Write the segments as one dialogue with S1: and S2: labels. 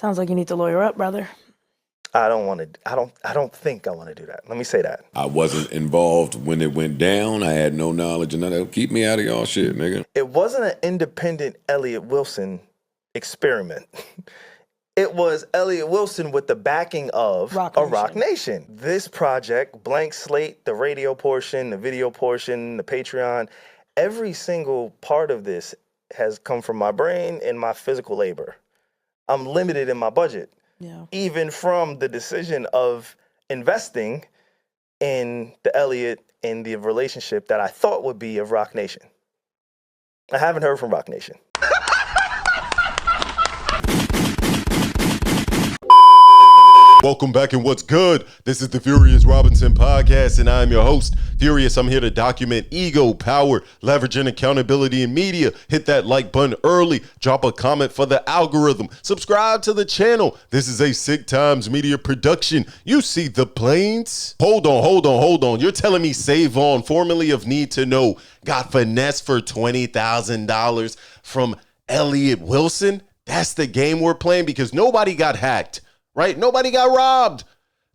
S1: Sounds like you need to lawyer up, brother.
S2: I don't think I want to do that. Let me say that.
S3: I wasn't involved when it went down. I had no knowledge of none of that. Keep me out of y'all shit, nigga.
S2: It wasn't an independent Elliott Wilson experiment. It was Elliott Wilson with the backing of Rock Nation. This project, Blank Slate, the radio portion, the video portion, the Patreon, every single part of this has come from my brain and my physical labor. I'm limited in my budget.
S1: Yeah.
S2: Even from the decision of investing in the Elliott and the relationship that I thought would be of Rock Nation. I haven't heard from Rock Nation.
S4: Welcome back and what's good? This is the FuriousRobinson podcast and I'm your host, Furious. I'm here to document ego, power, leverage, and accountability in media. Hit that like button early, drop a comment for the algorithm, subscribe to the channel. This is a Sick Times media production. You see the planes? Hold on. You're telling me SaVon, formerly of Need to Know, got finessed for $20,000 from Elliott Wilson? That's the game we're playing because nobody got hacked. Right? Nobody got robbed.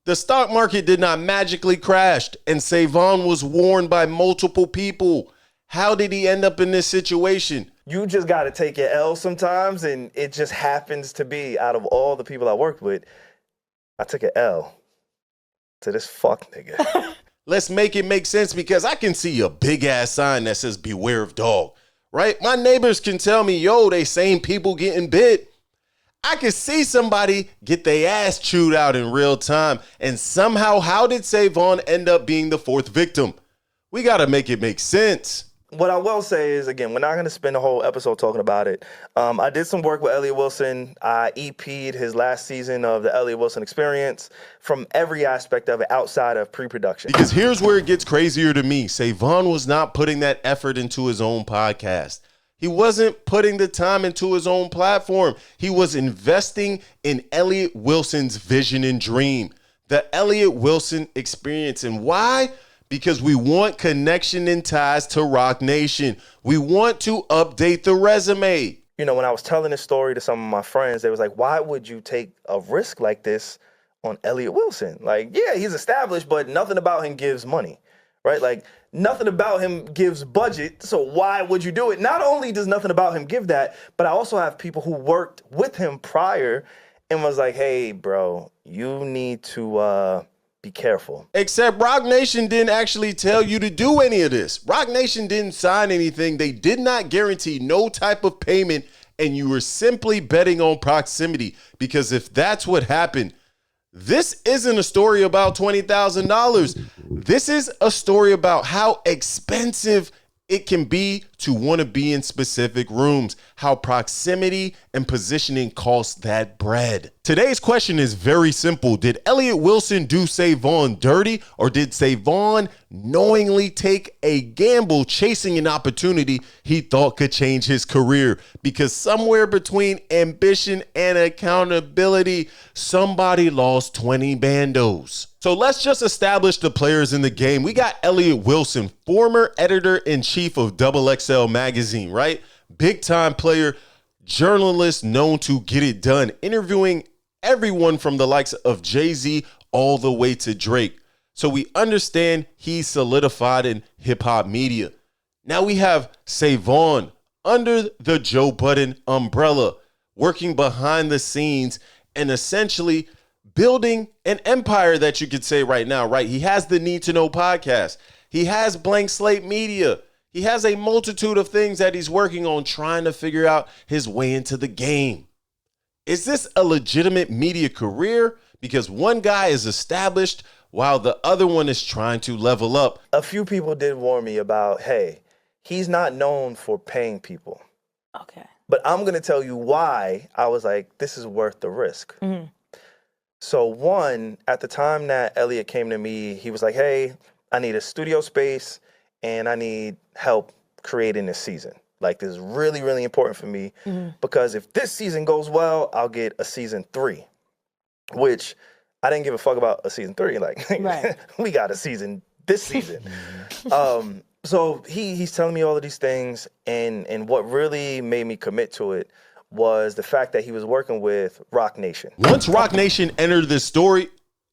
S4: The stock market did not magically crash, and SaVon was warned by multiple people. How did he end up in this situation?
S2: You just got to take your L sometimes, and it just happens to be, out of all the people I worked with, I took an L to this fuck nigga.
S4: Let's make it make sense because I can see a big-ass sign that says, beware of dog, right? My neighbors can tell me, yo, they same people getting bit. I could see somebody get their ass chewed out in real time. And somehow, how did SaVon end up being the fourth victim? We got to make it make sense.
S2: What I will say is, again, we're not going to spend a whole episode talking about it. I did some work with Elliott Wilson. I EP'd his last season of the Elliott Wilson Experience from every aspect of it outside of pre-production.
S4: Because here's where it gets crazier to me. SaVon was not putting that effort into his own podcast. He wasn't putting the time into his own platform. He was investing in Elliott Wilson's vision and dream, the Elliott Wilson Experience. And why? Because we want connection and ties to Rock Nation. We want to update the resume.
S2: You know, when I was telling this story to some of my friends, they was like, why would you take a risk like this on Elliott Wilson? Like, yeah, he's established, but nothing about him gives money, right? Like, nothing about him gives budget, so why would you do it? Not only does nothing about him give that, but I also have people who worked with him prior and was like, hey, bro, you need to be careful.
S4: Except Rock Nation didn't actually tell you to do any of this. Rock Nation didn't sign anything. They did not guarantee no type of payment, and you were simply betting on proximity because if that's what happened, this isn't a story about $20,000. This is a story about how expensive it can be to want to be in specific rooms, how proximity and positioning cost that bread. Today's question is very simple. Did Elliott Wilson do SaVon dirty, or did SaVon knowingly take a gamble chasing an opportunity he thought could change his career? Because somewhere between ambition and accountability, somebody lost 20 bandos. So let's just establish the players in the game. We got Elliott Wilson, former editor-in-chief of XXL magazine, right? Big time player, journalist known to get it done, interviewing everyone from the likes of Jay-Z all the way to Drake. So we understand he's solidified in hip hop media. Now we have SaVon under the Joe Budden umbrella, working behind the scenes and essentially building an empire that you could say right now, right? He has the Need to Know podcast. He has Blank Slate Media. He has a multitude of things that he's working on, trying to figure out his way into the game. Is this a legitimate media career? Because one guy is established while the other one is trying to level up.
S2: A few people did warn me about, hey, he's not known for paying people.
S1: Okay.
S2: But I'm going to tell you why I was like, this is worth the risk. Mm-hmm. So one, at the time that Elliott came to me, he was like, hey, I need a studio space and I need help creating this season. Like, this is really, really important for me because if this season goes well, I'll get a season 3, which I didn't give a fuck about a season 3. Like, right. We got a season this season. So he's telling me all of these things, and what really made me commit to it was the fact that he was working with Roc Nation.
S4: Once Roc Nation entered this story,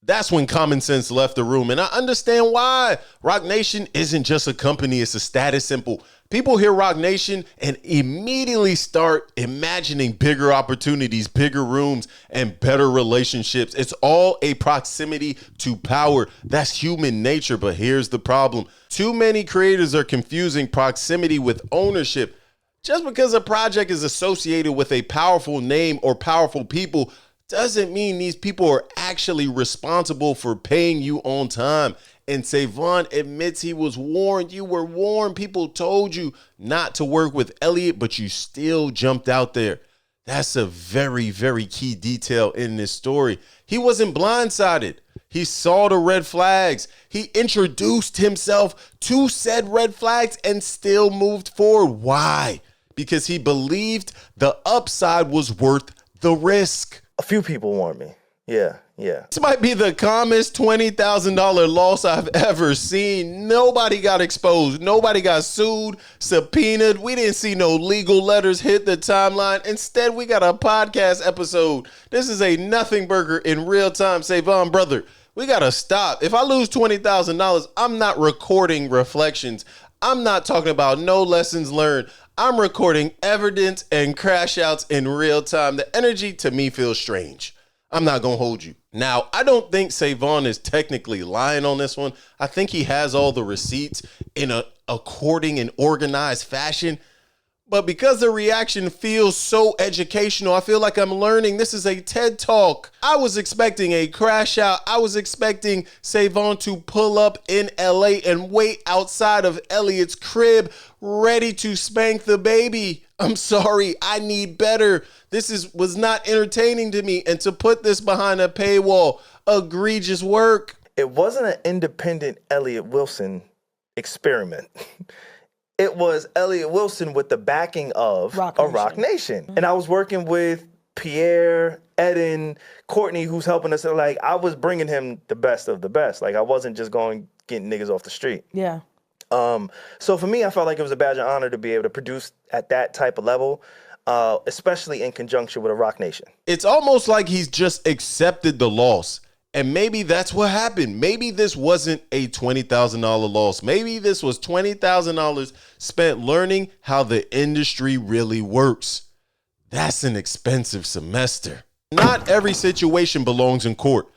S4: that's when common sense left the room. And I understand why. Roc Nation isn't just a company, it's a status symbol. People hear Roc Nation and immediately start imagining bigger opportunities, bigger rooms, and better relationships. It's all a proximity to power. That's human nature. But here's the problem. Too many creators are confusing proximity with ownership. Just because a project is associated with a powerful name or powerful people doesn't mean these people are actually responsible for paying you on time. And SaVon admits he was warned. You were warned. People told you not to work with Elliott, but you still jumped out there. That's a very, very key detail in this story. He wasn't blindsided. He saw the red flags. He introduced himself to said red flags and still moved forward. Why? Because he believed the upside was worth the risk.
S2: A few people warned me. Yeah.
S4: This might be the calmest $20,000 loss I've ever seen. Nobody got exposed. Nobody got sued, subpoenaed. We didn't see no legal letters hit the timeline. Instead, we got a podcast episode. This is a nothing burger in real time. SaVon, brother, we got to stop. If I lose $20,000, I'm not recording reflections. I'm not talking about no lessons learned. I'm recording evidence and crash outs in real time. The energy to me feels strange. I'm not going to hold you. Now, I don't think SaVon is technically lying on this one. I think he has all the receipts in a according and organized fashion. But because the reaction feels so educational, I feel like I'm learning. This is a TED Talk. I was expecting a crash out. I was expecting SaVon to pull up in LA and wait outside of Elliott's crib, ready to spank the baby. I'm sorry, I need better. This was not entertaining to me. And to put this behind a paywall, egregious work.
S2: It wasn't an independent Elliott Wilson experiment. It was Elliott Wilson with the backing of Roc Nation. And I was working with Pierre, Eden, Courtney, who's helping us. Like, I was bringing him the best of the best. Like, I wasn't just getting niggas off the street.
S1: Yeah.
S2: So for me, I felt like it was a badge of honor to be able to produce at that type of level, especially in conjunction with a Roc Nation.
S4: It's almost like he's just accepted the loss. And maybe that's what happened. Maybe this wasn't a $20,000 loss. Maybe this was $20,000 spent learning how the industry really works. That's an expensive semester. Not every situation belongs in court.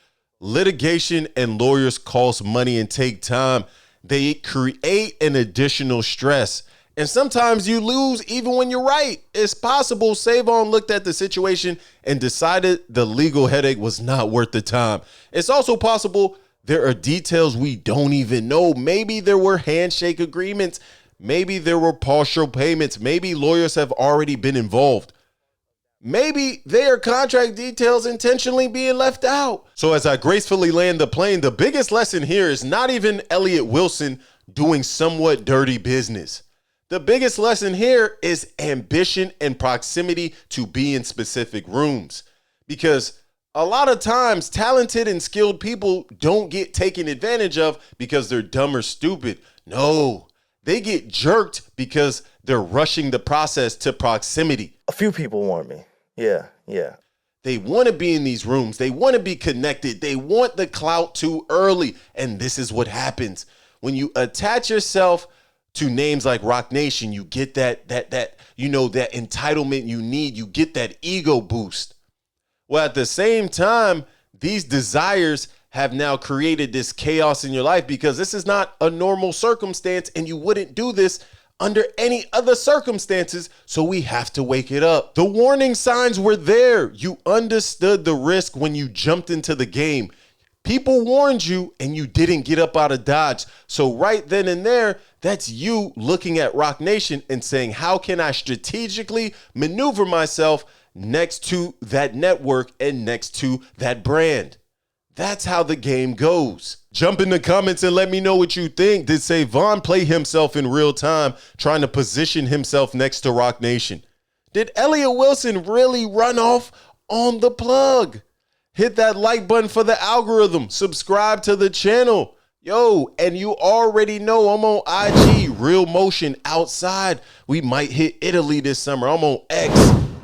S4: Litigation and lawyers cost money and take time. They create an additional stress. And sometimes you lose even when you're right. It's possible SaVon looked at the situation and decided the legal headache was not worth the time. It's also possible there are details we don't even know. Maybe there were handshake agreements. Maybe there were partial payments. Maybe lawyers have already been involved. Maybe they are contract details intentionally being left out. So as I gracefully land the plane, the biggest lesson here is not even Elliott Wilson doing somewhat dirty business. The biggest lesson here is ambition and proximity to be in specific rooms. Because a lot of times talented and skilled people don't get taken advantage of because they're dumb or stupid. No, they get jerked because they're rushing the process to proximity.
S2: A few people warned me. Yeah.
S4: They want to be in these rooms. They want to be connected. They want the clout too early. And this is what happens. When you attach yourself to names like Roc Nation, you get that entitlement you need. You get that ego boost. Well, at the same time, these desires have now created this chaos in your life because this is not a normal circumstance and you wouldn't do this under any other circumstances. So we have to wake it up. The warning signs were there. You understood the risk when you jumped into the game. People warned you and you didn't get up out of Dodge. So right then and there, that's you looking at Roc Nation and saying, how can I strategically maneuver myself next to that network and next to that brand? That's how the game goes. Jump in the comments and let me know what you think. Did SaVon play himself in real time, trying to position himself next to Roc Nation? Did Elliott Wilson really run off on the plug? Hit that like button for the algorithm. Subscribe to the channel. Yo, and you already know I'm on IG, Real Motion Outside. We might hit Italy this summer. I'm on X,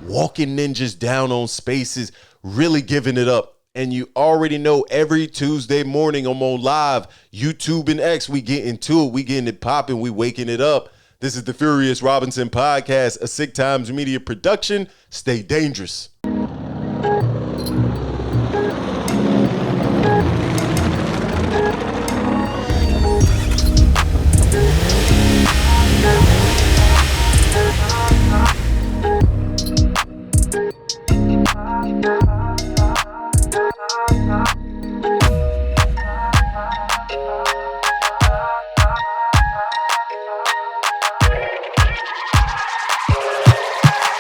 S4: walking ninjas down on spaces, really giving it up. And you already know every Tuesday morning I'm on live, YouTube and X, we get into it. We getting it popping. We waking it up. This is the Furious Robinson podcast, a Sick Times Media production. Stay dangerous.